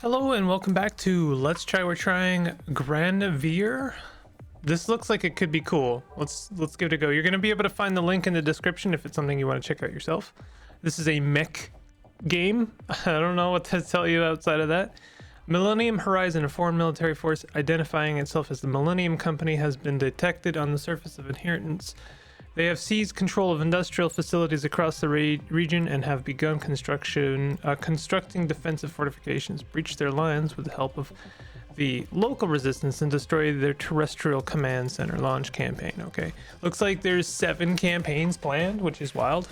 Hello and welcome back to We're trying Granvir. This looks like it could be cool. Let's give it a go. You're going to be able to find the link in the description if it's something you want to check out yourself. This is a mech game. I don't know what to tell you outside of that. Millennium Horizon, a foreign military force identifying itself as the Millennium Company, has been detected on the surface of inheritance. They have seized control of industrial facilities across the region and have begun constructing defensive fortifications, breach their lines with the help of the local resistance, and destroy their terrestrial command center. Launch campaign. Okay, looks like there's 7 campaigns planned, which is wild.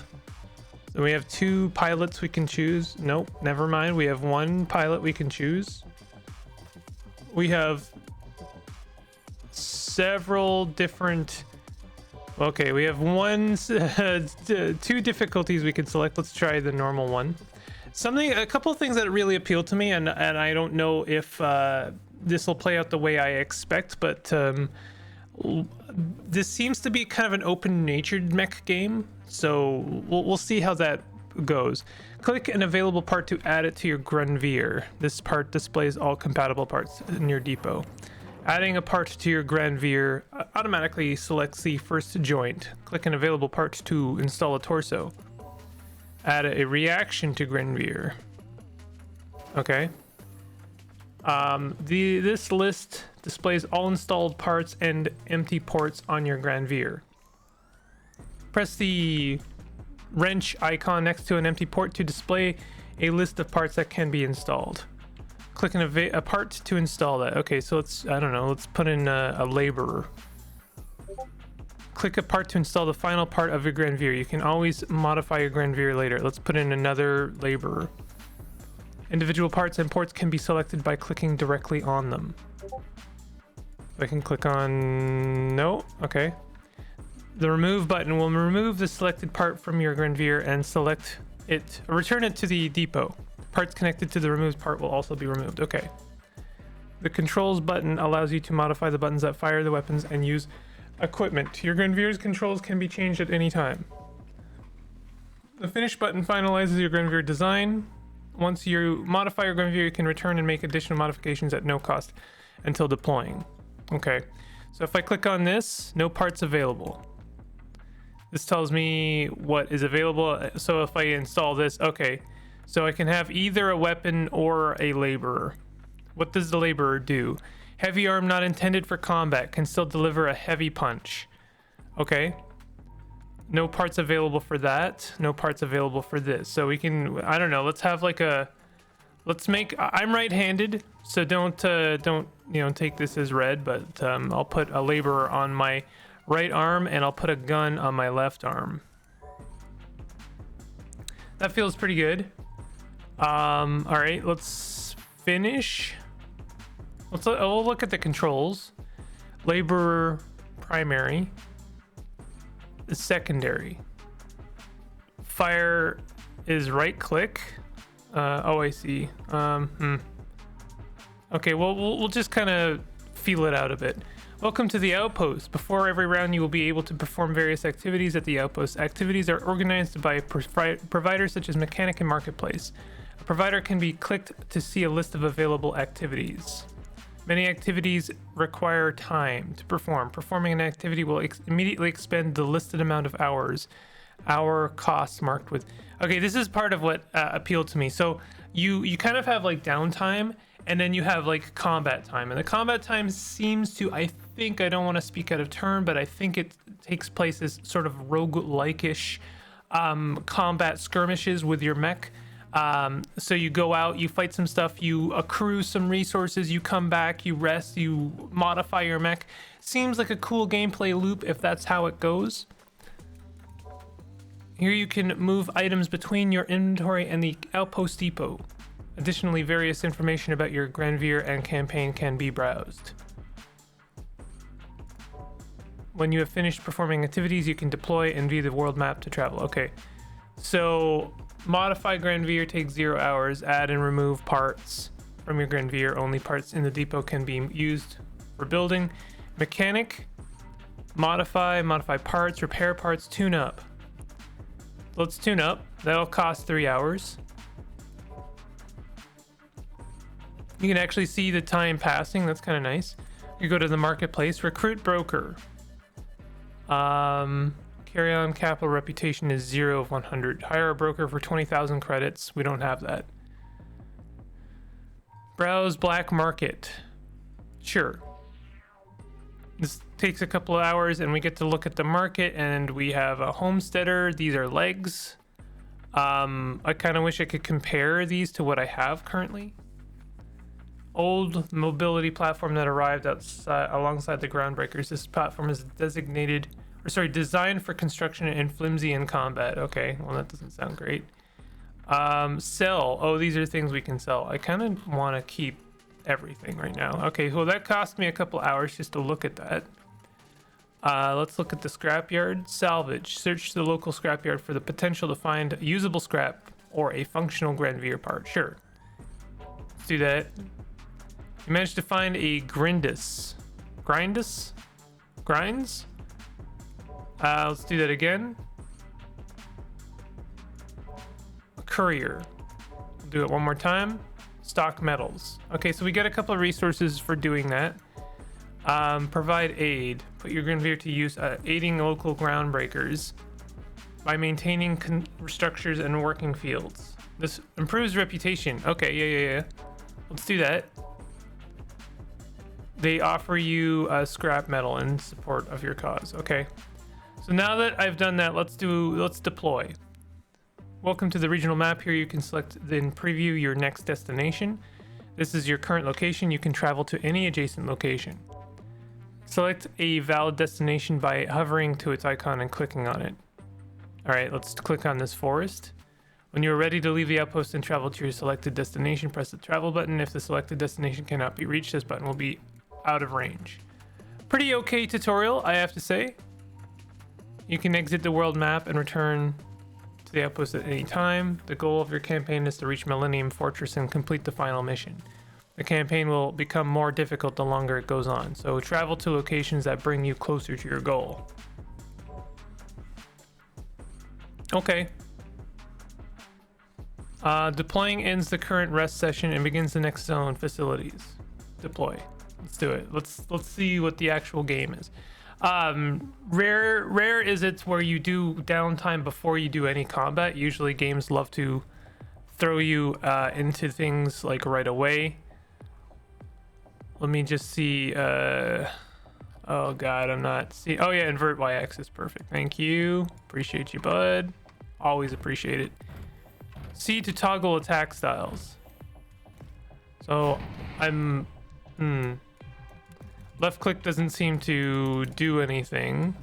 So we have 2 pilots we can choose. Nope, never mind. We have 1 pilot we can choose. We have several different... Okay, we have 2 difficulties we can select. Let's try the normal one. A couple of things that really appeal to me, and I don't know if this will play out the way I expect, but this seems to be kind of an open-natured mech game, so we'll see how that goes. Click an available part to add it to your Granvir. This part displays all compatible parts in your depot. Adding a part to your Granvir automatically selects the first joint. Click an available part to install a torso. Add a reaction to Granvir. Okay. This list displays all installed parts and empty ports on your Granvir. Press the wrench icon next to an empty port to display a list of parts that can be installed. Click a part to install that. Okay, so let's put in a laborer. Click a part to install the final part of your Granvir. You can always modify your Granvir later. Let's put in another laborer. Individual parts and ports can be selected by clicking directly on them. I can click on... No? Okay. The remove button will remove the selected part from your Granvir and return it to the depot. Parts connected to the removed part will also be removed. Okay. The controls button allows you to modify the buttons that fire the weapons and use equipment. Your Granvir's controls can be changed at any time. The finish button finalizes your Granvir design. Once you modify your Granvir, you can return and make additional modifications at no cost until deploying. Okay. So if I click on this, no parts available. This tells me what is available. So if I install this, okay. So I can have either a weapon or a laborer. What does the laborer do? Heavy arm not intended for combat, can still deliver a heavy punch. Okay. No parts available for that. No parts available for this. So we can, I don't know, let's have like I'm right-handed, so don't take this as read, but I'll put a laborer on my right arm and I'll put a gun on my left arm. That feels pretty good. All right, let's finish. We'll look at the controls. Laborer primary. Secondary. Fire is right click. Oh, I see. Okay, well, we'll just kind of feel it out a bit. Welcome to the outpost. Before every round, you will be able to perform various activities at the outpost. Activities are organized by providers such as Mechanic and Marketplace. A provider can be clicked to see a list of available activities. Many activities require time to perform. Performing an activity will immediately expend the listed amount of hours. Hour costs marked with... Okay, this is part of what appealed to me. So you kind of have like downtime, and then you have like combat time. And the combat time seems to, I don't want to speak out of turn, but I think it takes place as sort of roguelike-ish combat skirmishes with your mech. So you go out, you fight some stuff, you accrue some resources, you come back, you rest, you modify your mech. Seems like a cool gameplay loop if that's how it goes. Here you can move items between your inventory and the outpost depot. Additionally, various information about your Granvir and campaign can be browsed. When you have finished performing activities, you can deploy and view the world map to travel. Okay, so modify Granvir takes 0 hours. Add and remove parts from your Granvir. Only parts in the depot can be used for building. Mechanic, modify parts, repair parts, tune up. Let's tune up. That'll cost 3 hours. You can actually see the time passing. That's kind of nice. You go to the marketplace, recruit broker. Carry on capital reputation is 0 of 100. Hire a broker for 20,000 credits. We don't have that. Browse black market. Sure. This takes a couple of hours and we get to look at the market, and we have a homesteader. These are legs. I kind of wish I could compare these to what I have currently. Old mobility platform that arrived outside alongside the groundbreakers. This platform is designed for construction and flimsy in combat. Okay, well that doesn't sound great. Sell. Oh, these are things we can sell. I kind of want to keep everything right now. Okay, well that cost me a couple hours just to look at that. Let's look at the scrapyard. Salvage. Search the local scrapyard for the potential to find usable scrap or a functional Granvir part. Sure. Let's do that. You managed to find a Grindis. Grinds? Let's do that again. Courier. We'll do it one more time. Stock metals. Okay, so we get a couple of resources for doing that. Provide aid. Put your Granvir to use aiding local groundbreakers by maintaining structures and working fields. This improves reputation. Okay, yeah. Let's do that. They offer you scrap metal in support of your cause. Okay. So now that I've done that, let's deploy. Welcome to the regional map. Here you can select then preview your next destination. This is your current location. You can travel to any adjacent location. Select a valid destination by hovering to its icon and clicking on it. All right, let's click on this forest. When you're ready to leave the outpost and travel to your selected destination, press the travel button. If the selected destination cannot be reached, this button will be out of range. Pretty okay tutorial, I have to say. You can exit the world map and return to the outpost at any time. The goal of your campaign is to reach Millennium Fortress and complete the final mission. The campaign will become more difficult the longer it goes on, so travel to locations that bring you closer to your goal. Okay. Deploying ends the current rest session and begins the next zone. Facilities. Deploy. Let's do it. Let's see what the actual game is. Rare is it where you do downtime before you do any combat. Usually games love to throw you into things like right away. Let me just see. Oh god, I'm not seeing. Oh yeah, invert y-axis. Perfect. Thank you. Appreciate you, bud. Always appreciate it. C to toggle attack styles. So I'm left click doesn't seem to do anything.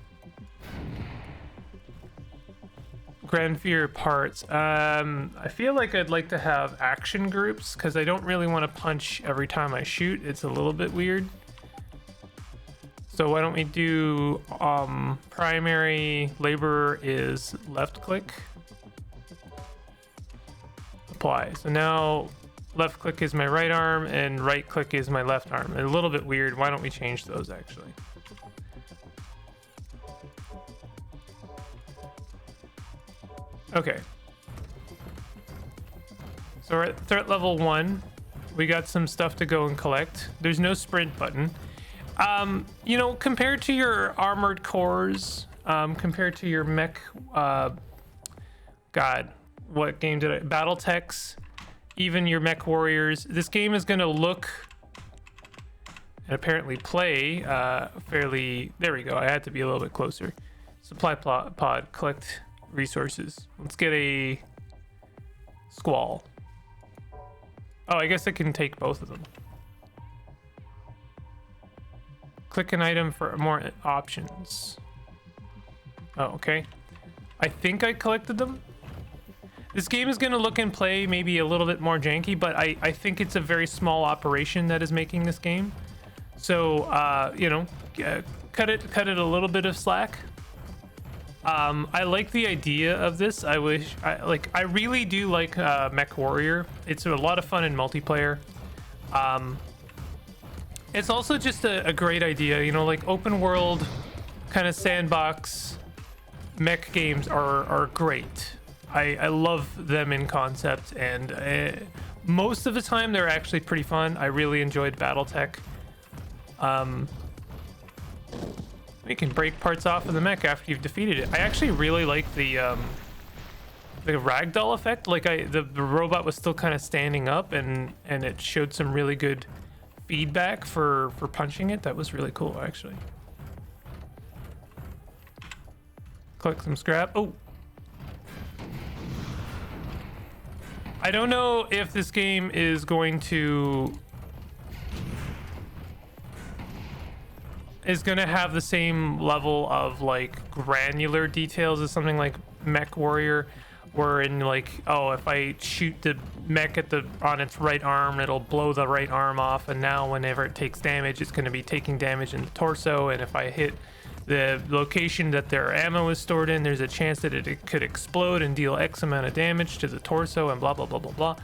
Granvir parts. I feel like I'd like to have action groups because I don't really want to punch every time I shoot. It's a little bit weird. So why don't we do primary laborer is left click. Apply. So now left click is my right arm and right click is my left arm. A little bit weird. Why don't we change those actually? Okay. So we're at threat level 1. We got some stuff to go and collect. There's no sprint button. You know, compared to your armored cores, compared to your mech, God, what game did I? Battletechs, even your mech warriors. This game is going to look and apparently play fairly. There we go. I had to be a little bit closer. Supply pod, collect resources. Let's get a squall. Oh, I guess I can take both of them. Click an item for more options. Oh, okay. I think I collected them. This game is going to look and play maybe a little bit more janky, but I think it's a very small operation that is making this game. So, you know, cut it a little bit of slack. I like the idea of this. I really do like Mech Warrior. It's a lot of fun in multiplayer. It's also just a great idea, you know, like open world kind of sandbox mech games are great. I love them in concept, and Most of the time, they're actually pretty fun. I really enjoyed BattleTech. You can break parts off of the mech after you've defeated it. I actually really like the ragdoll effect. Like the robot was still kind of standing up, and it showed some really good feedback for punching it. That was really cool, actually. Collect some scrap. Oh, I don't know if this game is going to have the same level of like granular details as something like Mech Warrior, where in like, oh, if I shoot the mech on its right arm, it'll blow the right arm off, and now whenever it takes damage, it's going to be taking damage in the torso, and if I hit the location that their ammo is stored in, there's a chance that it could explode and deal X amount of damage to the torso, and blah blah blah blah blah.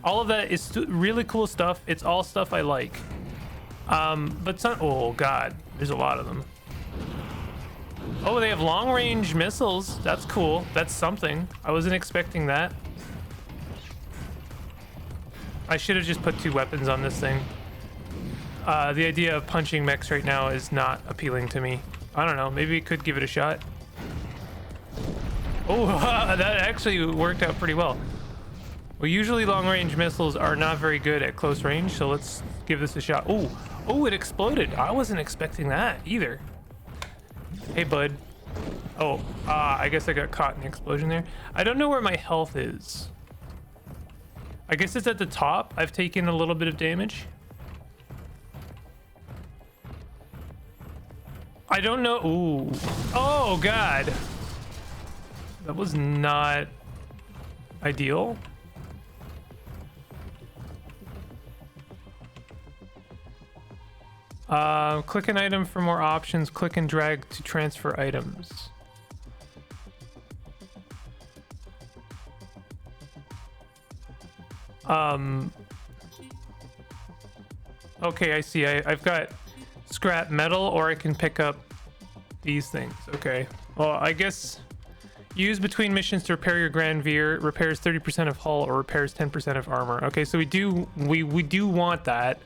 All of that is really cool stuff. It's all stuff I like. But some, oh god, there's a lot of them. Oh, they have long-range missiles. That's cool. That's something. I wasn't expecting that. I should have just put 2 weapons on this thing. The idea of punching mechs right now is not appealing to me. I don't know. Maybe we could give it a shot. Oh, that actually worked out pretty well. Well, usually long-range missiles are not very good at close range, so let's give this a shot. Oh, it exploded. I wasn't expecting that either. Hey, bud. Oh, I guess I got caught in the explosion there. I don't know where my health is. I guess it's at the top. I've taken a little bit of damage. I don't know. Ooh. Oh, God. That was not ideal. Click an item for more options. Click and drag to transfer items. Okay, I see. I've got scrap metal, or I can pick up these things. Okay. Well, I guess use between missions to repair your Granvir. Repairs 30% of hull or repairs 10% of armor. Okay, so we do want that.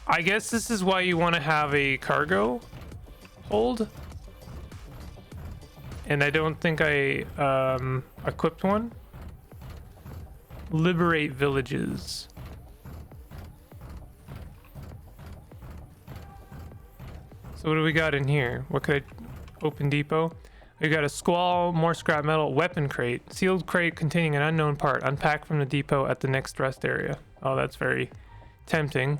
I guess this is why you want to have a cargo hold. And I don't think I equipped one. Liberate villages. So what do we got in here? What could I open depot? We got a squall, more scrap metal, weapon crate, sealed crate containing an unknown part. Unpack from the depot at the next rest area. Oh, that's very tempting.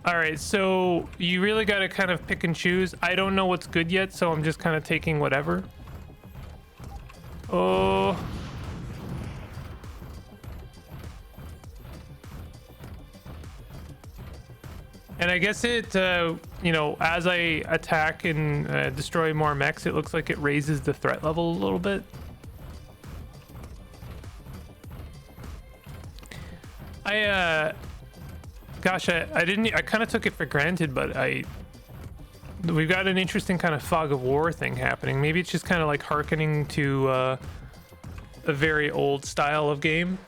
All right, so you really got to kind of pick and choose. I don't know what's good yet, so I'm just kind of taking whatever. Oh. And I guess it, you know, as I attack and destroy more mechs, it looks like it raises the threat level a little bit. Gosh, I kind of took it for granted, but we've got an interesting kind of fog of war thing happening. Maybe it's just kind of like hearkening to a very old style of game.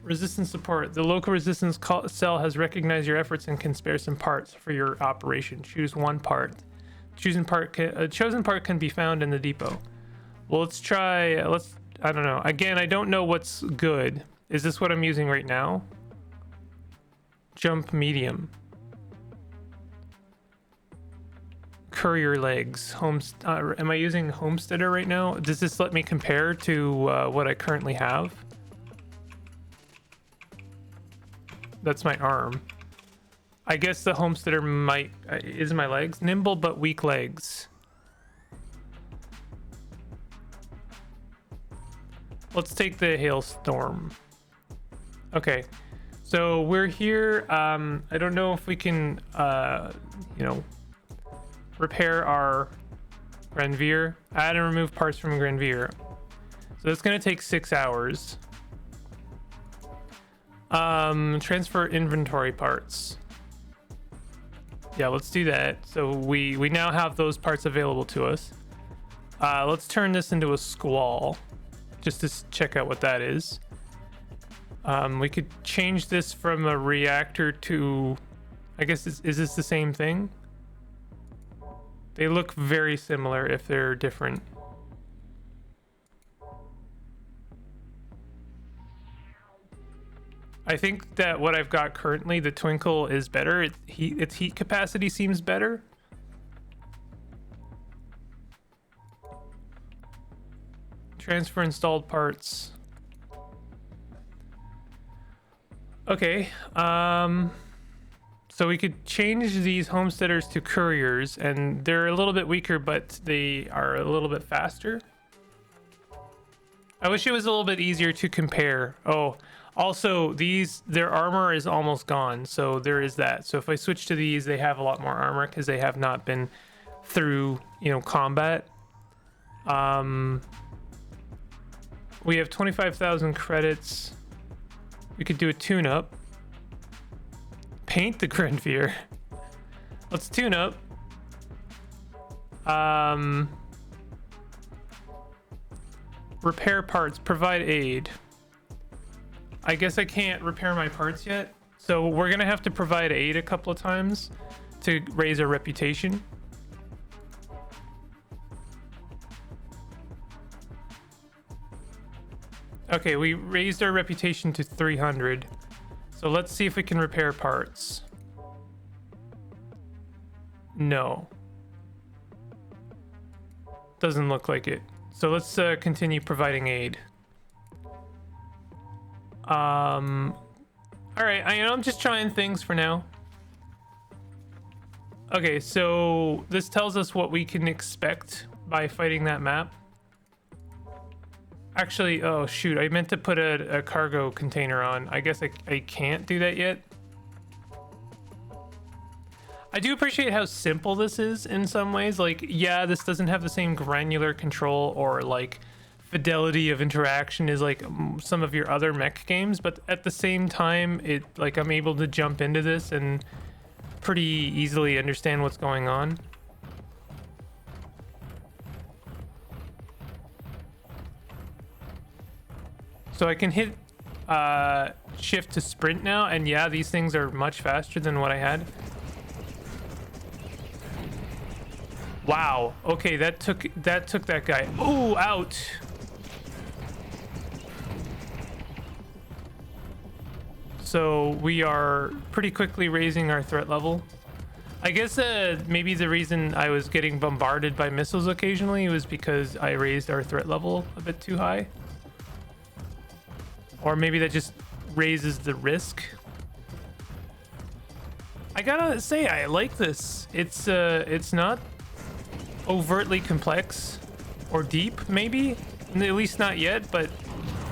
Resistance support. The local resistance cell has recognized your efforts and can spare some parts for your operation. Choose one part. Chosen part chosen part can be found in the depot. Well, let's try. I don't know. Again, I don't know what's good. Is this what I'm using right now? Jump medium. Courier legs. Am I using homesteader right now? Does this let me compare to what I currently have? That's my arm. I guess the homesteader might is my legs. Nimble but weak legs. Let's take the hailstorm. Okay, so we're here. I don't know if we can you know, repair our Granvir. Add and remove parts from Granvir. So that's gonna take 6 hours. Transfer inventory parts. Yeah, let's do that. So we now have those parts available to us. Let's turn this into a squall, just to check out what that is. We could change this from a reactor to, I guess, is this the same thing? They look very similar if they're different. I think that what I've got currently, the Twinkle, is better. Its heat capacity seems better. Transfer installed parts. Okay. So we could change these homesteaders to couriers, and they're a little bit weaker, but they are a little bit faster. I wish it was a little bit easier to compare. Oh, also their armor is almost gone, so there is that. So if I switch to these, they have a lot more armor because they have not been through, combat. We have 25,000 credits. We could do a tune-up. Paint the Granvir. Let's tune up. Repair parts, provide aid. I guess I can't repair my parts yet, so we're gonna have to provide aid a couple of times to raise our reputation. Okay, we raised our reputation to 300. So let's see if we can repair parts. No. Doesn't look like it. So let's continue providing aid. All right, I'm just trying things for now. Okay, so this tells us what we can expect by fighting that map. Actually, oh shoot, I meant to put a cargo container on. I guess I can't do that yet. I do appreciate how simple this is in some ways. Like, yeah, this doesn't have the same granular control or like fidelity of interaction as like some of your other mech games, but at the same time, I'm able to jump into this and pretty easily understand what's going on. So I can hit shift to sprint now, and yeah, these things are much faster than what I had. Wow. Okay, that took that guy. Oh, out. So we are pretty quickly raising our threat level. I guess maybe the reason I was getting bombarded by missiles occasionally was because I raised our threat level a bit too high. Or maybe that just raises the risk. I gotta say, I like this. It's not overtly complex or deep, maybe, at least not yet, but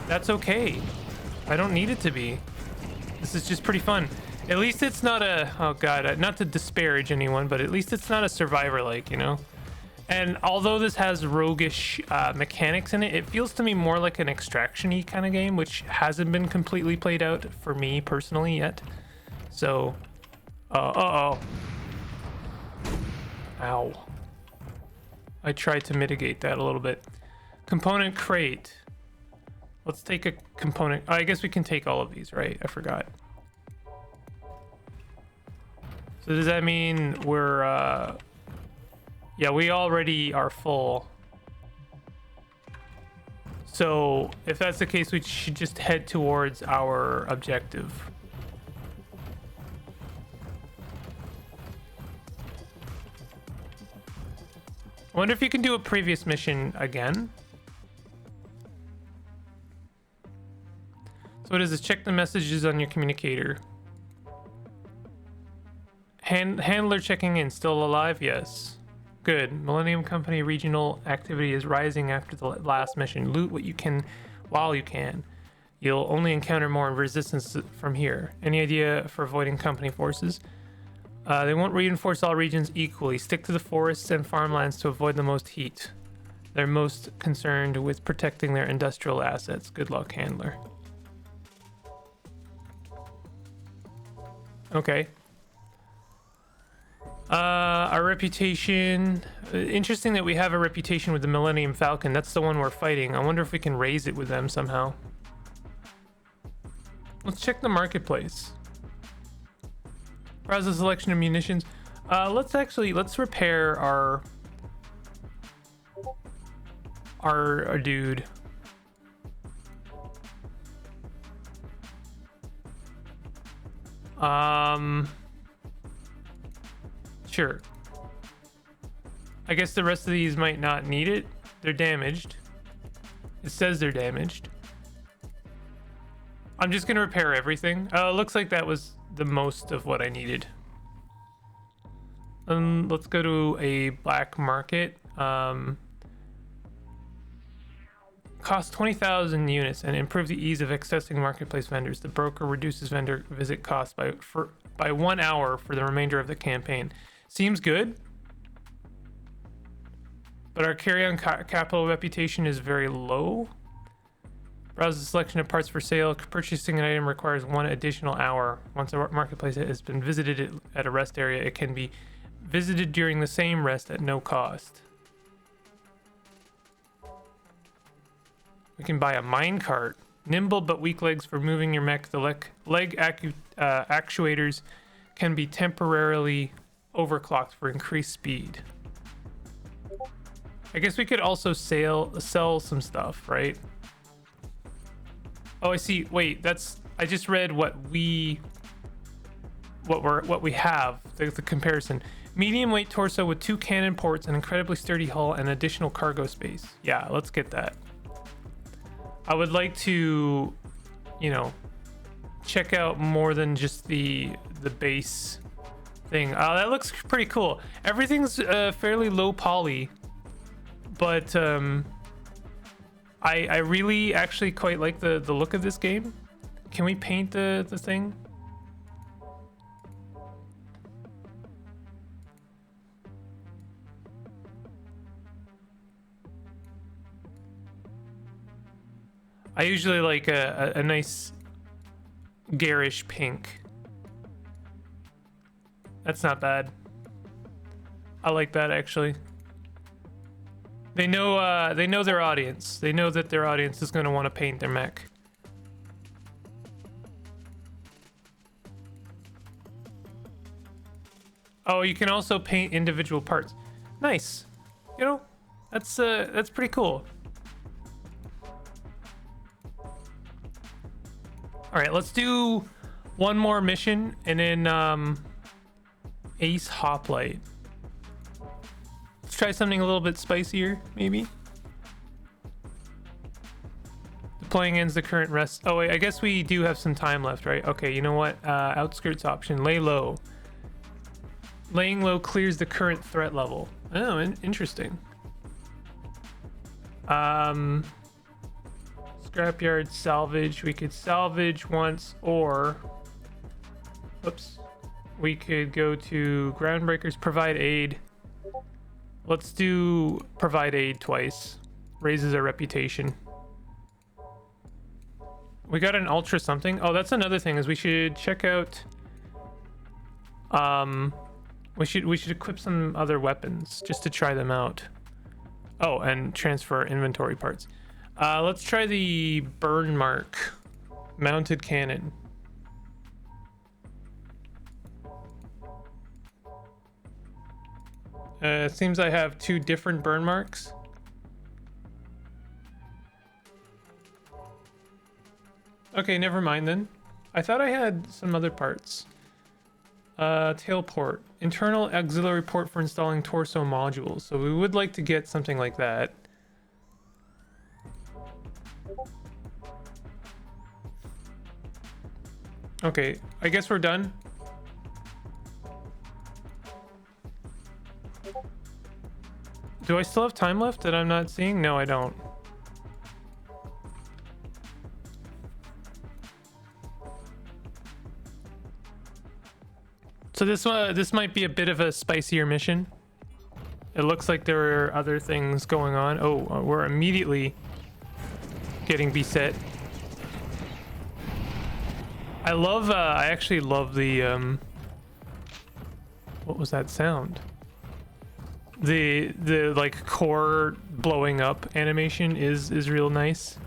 that's okay. I don't need it to be. This is just pretty fun. At least it's not a, oh god, not to disparage anyone, but at least it's not a survivor like, And although this has roguish mechanics in it, it feels to me more like an extraction-y kind of game, which hasn't been completely played out for me personally yet. So, uh-oh. Ow. I tried to mitigate that a little bit. Component crate. Let's take a component. I guess we can take all of these, right? I forgot. So does that mean we're, yeah, we already are full. So if that's the case, we should just head towards our objective. I wonder if you can do a previous mission again. So what is this? Check the messages on your communicator. Handler checking in. Still alive? Yes. Good. Millennium Company regional activity is rising after the last mission. Loot what you can while you can. You'll only encounter more resistance from here. Any idea for avoiding company forces? They won't reinforce all regions equally. Stick to the forests and farmlands to avoid the most heat. They're most concerned with protecting their industrial assets. Good luck, Handler. Our reputation. Interesting that we have a reputation with the Millennium Falcon. That's the one we're fighting. I wonder if we can raise it with them somehow. Let's check the marketplace. Browse the selection of munitions. Let's repair our dude. Sure. I guess the rest of these might not need it. They're damaged. It says they're damaged. I'm just gonna repair everything. Looks like that was the most of what I needed. Let's go to a black market. Cost 20,000 units and improve the ease of accessing marketplace vendors. The broker reduces vendor visit costs by 1 hour for the remainder of the campaign. Seems good, but our carry-on capital reputation is very low. Browse the selection of parts for sale. Purchasing an item requires 1 additional hour. Once a marketplace has been visited at a rest area, it can be visited during the same rest at no cost. We can buy a minecart. Nimble but weak legs for moving your mech. The leg actuators can be temporarily overclocked for increased speed. I guess we could also sell some stuff, right? Oh, I see. Wait, I just read what we have, the comparison. Medium weight torso with 2 cannon ports, an incredibly sturdy hull, and additional cargo space. Yeah, let's get that. I would like to, you know, check out more than just the base thing. That looks pretty cool. Everything's fairly low poly, but I really actually quite like the look of this game. Can we paint the thing? I usually like a nice garish pink. That's not bad. I like that actually. They know their audience. They know that their audience is going to want to paint their mech. Oh, you can also paint individual parts. Nice. You know, that's pretty cool. All right, let's do one more mission and then Ace Hoplite. Let's try something a little bit spicier, maybe. Deploying ends the current rest. Oh wait, I guess we do have some time left, right? Okay, you know what? Outskirts option, lay low. Laying low clears the current threat level. Oh, interesting. Scrapyard salvage. We could salvage once, or oops, we could go to groundbreakers, provide aid. Let's do provide aid twice. Raises our reputation. We got an ultra something. Oh, that's another thing, is we should check out we should equip some other weapons just to try them out. Oh, and transfer inventory parts. Let's try the burn mark mounted cannon. It seems I have 2 different burn marks. Okay, never mind then. I thought I had some other parts. Tail port. Internal auxiliary port for installing torso modules. So we would like to get something like that. Okay, I guess we're done. Do I still have time left that I'm not seeing? No, I don't. So this might be a bit of a spicier mission. It looks like there are other things going on. Oh, we're immediately getting beset. I actually love the What was that sound? The like core blowing up animation is real nice.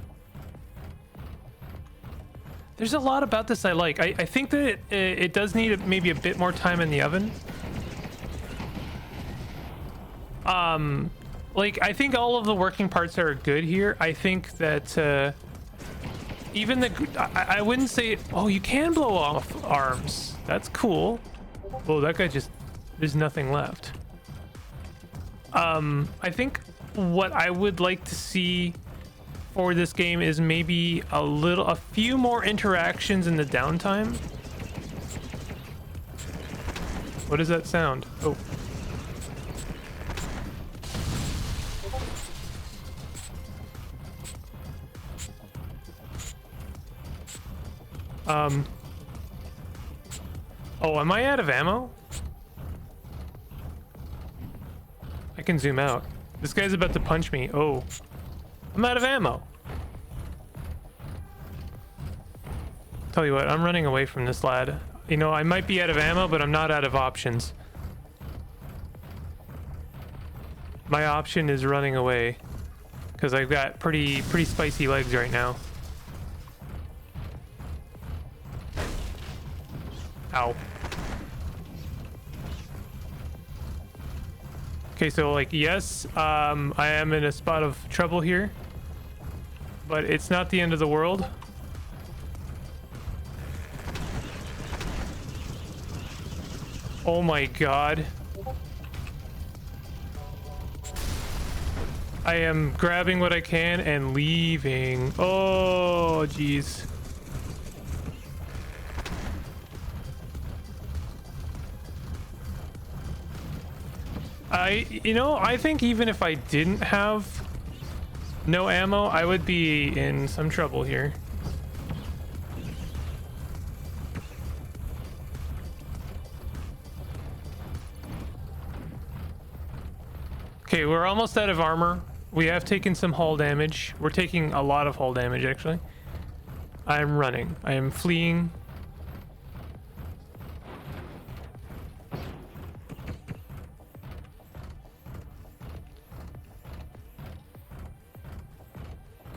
There's a lot about this I like. I think that it does need maybe a bit more time in the oven. Like, I think all of the working parts are good here. I think that even I wouldn't say, oh, you can blow off arms. That's cool. Oh, that guy just, there's nothing left. I think what I would like to see for this game is maybe a few more interactions in the downtime. What does that sound? Oh. Oh, am I out of ammo? I can zoom out. This guy's about to punch me. Oh, I'm out of ammo. Tell you what, I'm running away from this lad. You know, I might be out of ammo, but I'm not out of options. My option is running away because I've got pretty spicy legs right now. Ow. Okay, so like, yes, I am in a spot of trouble here, but it's not the end of the world. Oh my god. I am grabbing what I can and leaving. Oh, jeez. I think even if I didn't have no ammo, I would be in some trouble here. Okay, we're almost out of armor. We have taken some hull damage. We're taking a lot of hull damage, actually. I'm running. I am fleeing.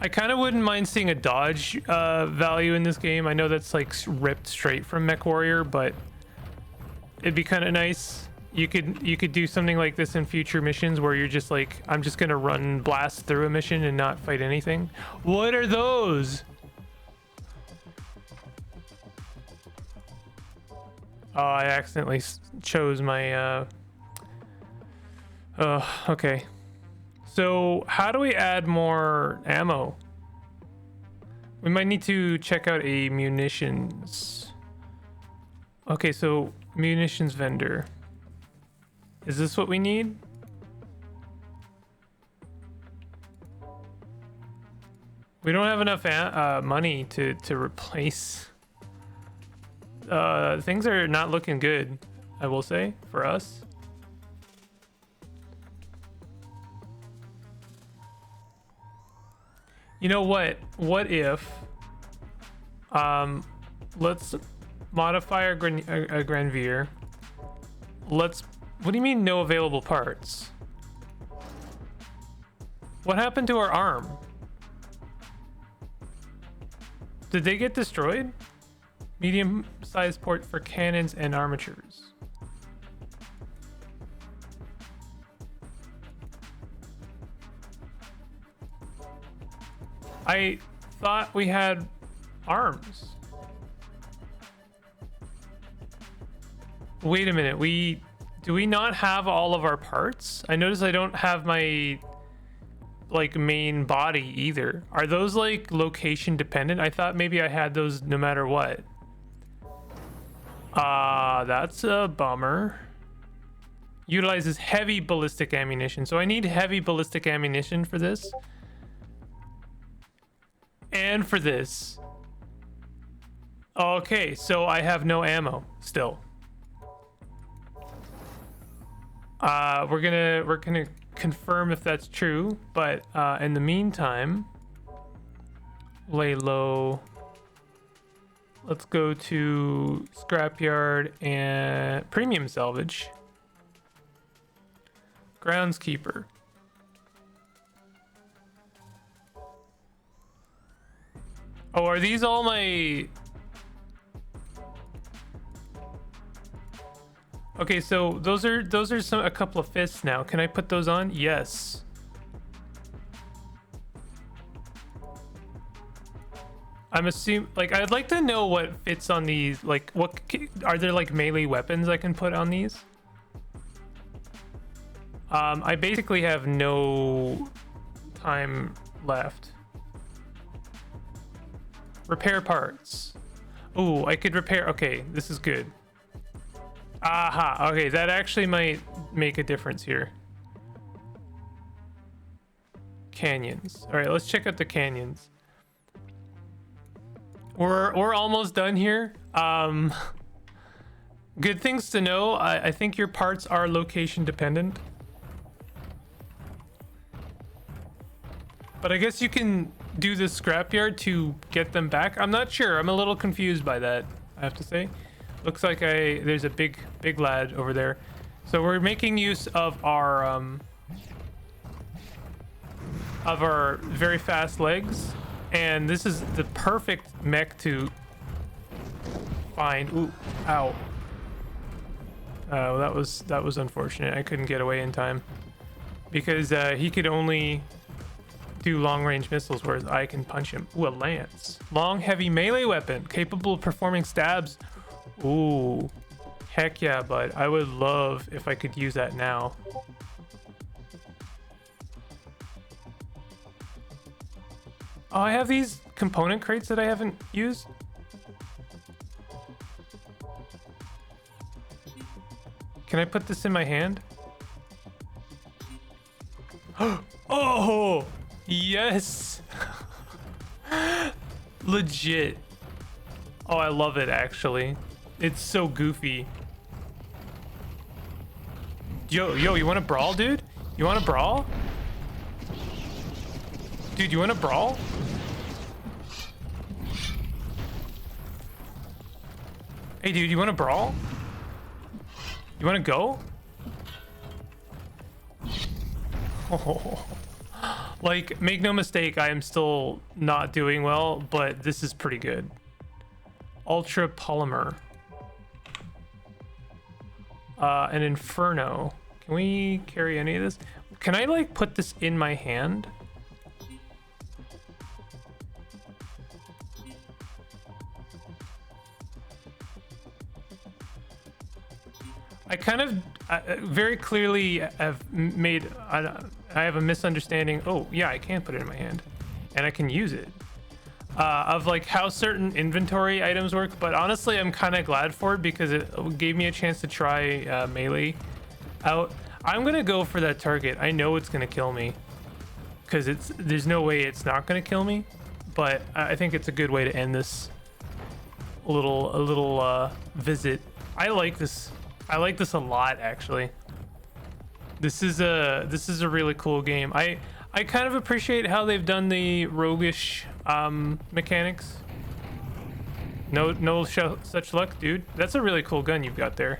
I kind of wouldn't mind seeing a dodge value in this game. I know that's like ripped straight from MechWarrior, but it'd be kind of nice. You could do something like this in future missions where you're just like, I'm just gonna run blast through a mission and not fight anything. What are those? Oh, I accidentally chose my okay. So how do we add more ammo? We might need to check out a munitions. Okay, so munitions vendor. Is this what we need? We don't have enough money to replace. Things are not looking good, I will say, for us. You know what? What if let's modify our Granvir. What do you mean no available parts? What happened to our arm? Did they get destroyed? Medium-sized port for cannons and armatures. I thought we had arms. Wait a minute, do we not have all of our parts? I notice I don't have my like main body either. Are those like location dependent? I thought maybe I had those no matter what. That's a bummer. Utilizes heavy ballistic ammunition. So I need heavy ballistic ammunition for this. And for this. Okay, so I have no ammo still. We're gonna confirm if that's true, but in the meantime, lay low. Let's go to scrapyard and premium salvage. Groundskeeper. Oh, are these all my... Okay, so those are a couple of fists now. Can I put those on? Yes. I'm assuming, like, I'd like to know what fits on these. Like, what are there, like, melee weapons I can put on these? I basically have no time left. Repair parts. Ooh, I could repair. Okay, this is good. Aha. Okay, that actually might make a difference here. Canyons. All right, let's check out the canyons. We're almost done here. Good things to know. I think your parts are location dependent. But I guess you can do the scrapyard to get them back. I'm not sure. I'm a little confused by that, I have to say. Looks like there's a big lad over there. So we're making use of our very fast legs, and this is the perfect mech to find. Ooh, ow. Oh, that was unfortunate. I couldn't get away in time because he could only do long-range missiles, whereas I can punch him. Ooh, a lance. Long, heavy melee weapon capable of performing stabs. Ooh, heck yeah, bud. I would love if I could use that now. Oh, I have these component crates that I haven't used. Can I put this in my hand? Oh, yes. Legit. Oh, I love it, actually. It's so goofy. Yo, you want to brawl, dude? You want to brawl? Dude, you want to brawl? Hey, dude, you want to brawl? You want to go? Oh. Like, make no mistake, I am still not doing well, but this is pretty good. Ultra polymer. An inferno. Can we carry any of this? Can I, like, put this in my hand? I kind of very clearly have made, I have a misunderstanding. Oh, yeah, I can put it in my hand and I can use it. Of like how certain inventory items work, but honestly, I'm kind of glad for it because it gave me a chance to try melee out. I'm gonna go for that target. I know it's gonna kill me because there's no way it's not gonna kill me, but I think it's a good way to end this little visit. I like this. I like this a lot, actually. This is a really cool game. I kind of appreciate how they've done the roguish mechanics. No such luck, dude. That's a really cool gun you've got there.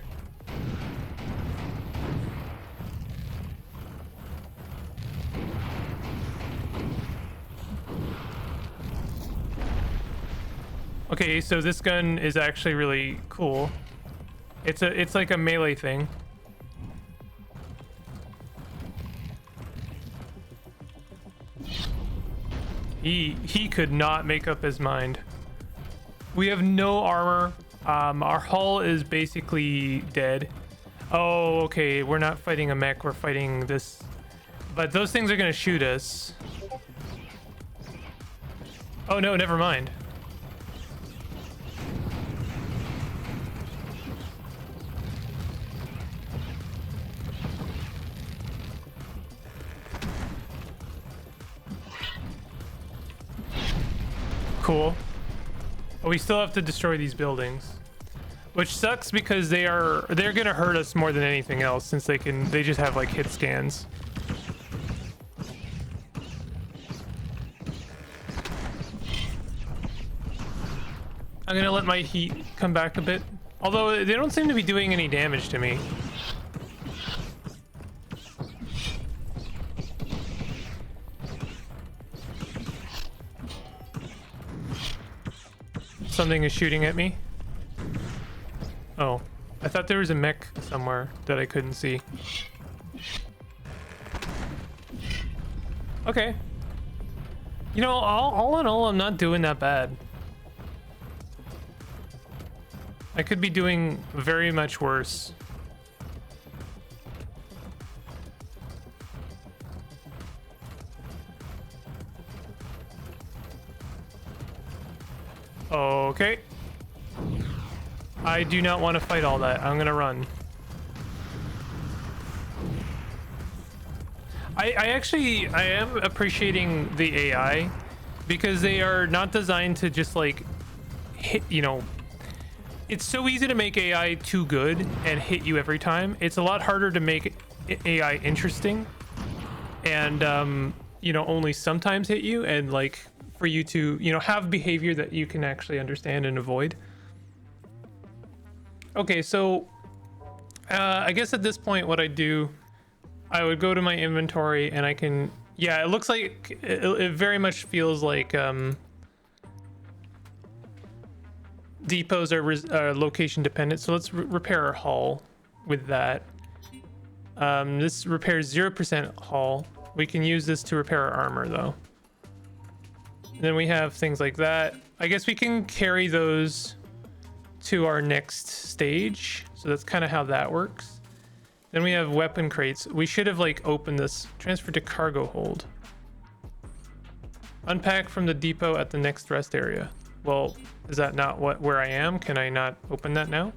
Okay, so this gun is actually really cool. It's like a melee thing. He could not make up his mind. We have no armor. Our hull is basically dead. Oh, okay. We're not fighting a mech. We're fighting this. But those things are gonna shoot us. Oh no, never mind. Cool. But we still have to destroy these buildings, which sucks because they're gonna hurt us more than anything else since they just have like hit scans. I'm gonna let my heat come back a bit, although they don't seem to be doing any damage to me. Something is shooting at me. Oh, I thought there was a mech somewhere that I couldn't see. Okay. You know, all in all, I'm not doing that bad. I could be doing very much worse. Okay. I do not want to fight all that. I'm gonna run. I am appreciating the AI because they are not designed to just like hit, you know, it's so easy to make AI too good and hit you every time. It's a lot harder to make AI interesting and, you know, only sometimes hit you and like for you to, you know, have behavior that you can actually understand and avoid. Okay, so I guess at this point what I do, I would go to my inventory and I can, yeah, it looks like it very much feels like depots are location dependent. So let's repair our hull with that. This repairs 0% hull. We can use this to repair our armor though. And then we have things like that. I guess we can carry those to our next stage. So that's kind of how that works. Then we have weapon crates. We should have like opened this. Transfer to cargo hold. Unpack from the depot at the next rest area. Well, is that not where I am? Can I not open that now?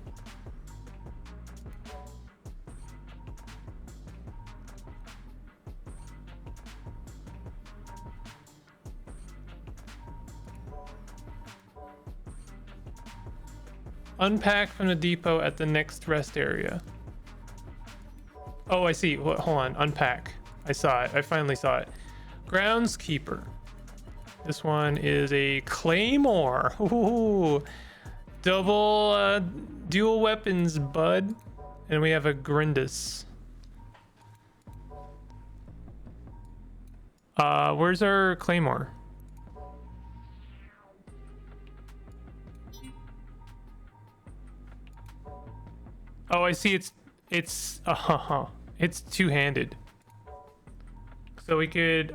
Unpack from the depot at the next rest area. Oh, I see. Hold on. Unpack. I saw it. I finally saw it. Groundskeeper. This one is a claymore. Ooh. Double dual weapons, bud. And we have a grindus. Where's our claymore? Oh, I see. It's two-handed. So we could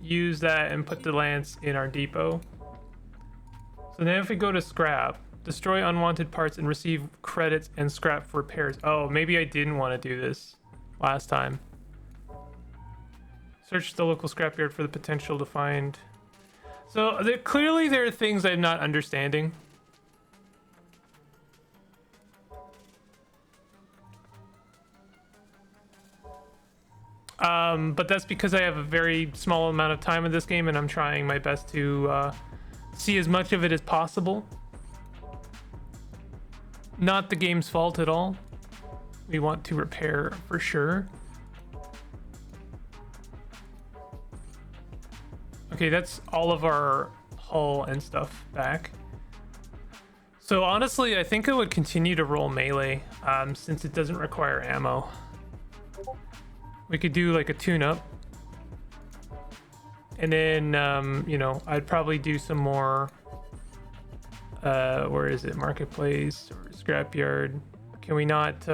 use that and put the lance in our depot. So then if we go to scrap, destroy unwanted parts and receive credits and scrap for repairs. Oh, maybe I didn't want to do this last time. Search the local scrapyard for the potential to find. So clearly there are things I'm not understanding. But that's because I have a very small amount of time in this game and I'm trying my best to see as much of it as possible. Not the game's fault at all. We want to repair for sure. Okay, that's all of our hull and stuff back. So honestly, I think I would continue to roll melee since it doesn't require ammo. We could do like a tune-up. And then, you know, I'd probably do some more, where is it? Marketplace or scrapyard. Can we not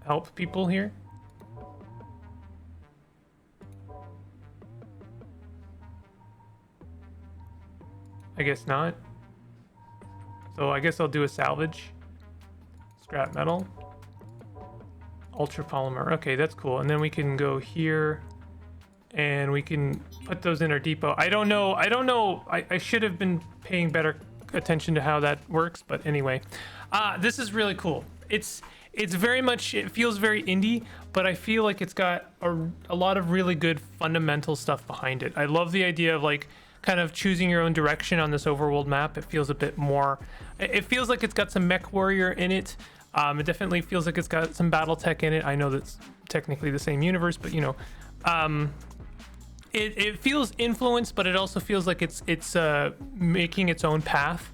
help people here? I guess not. So I guess I'll do a salvage. Scrap metal. Ultra polymer. Okay, that's cool. And then we can go here and we can put those in our depot. I don't know. I should have been paying better attention to how that works, but anyway, this is really cool. It's very much, it feels very indie, but I feel like it's got a lot of really good fundamental stuff behind it. I love the idea of like kind of choosing your own direction on this overworld map. It feels a bit more, it feels like it's got some mech warrior in it. It definitely feels like it's got some battle tech in it. I know that's technically the same universe, but you know, it feels influenced, but it also feels like it's making its own path.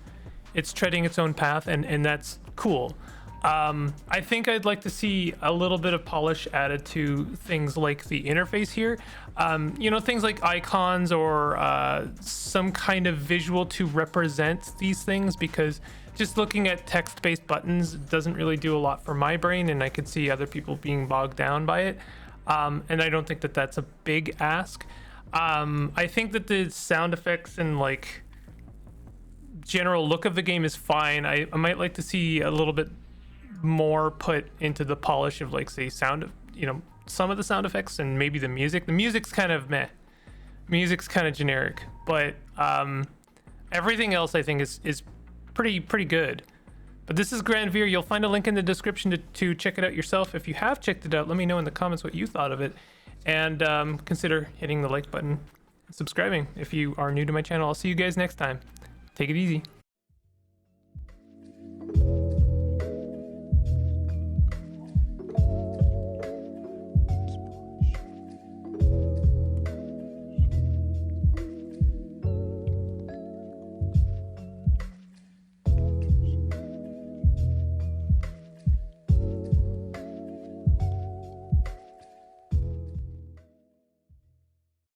It's treading its own path, and that's cool. I think I'd like to see a little bit of polish added to things like the interface here. You know, things like icons or some kind of visual to represent these things, because just looking at text-based buttons doesn't really do a lot for my brain, and I could see other people being bogged down by it. And I don't think that that's a big ask. I think that the sound effects and like general look of the game is fine. I might like to see a little bit more put into the polish of, like, say, sound, you know, some of the sound effects and maybe the music. The music's kind of meh. Music's kind of generic, but everything else I think is pretty good. But this is Granvir. You'll find a link in the description to check it out yourself. If you have checked it out, let me know in the comments what you thought of it, and consider hitting the like button, subscribing if you are new to my channel. I'll see you guys next time. Take it easy.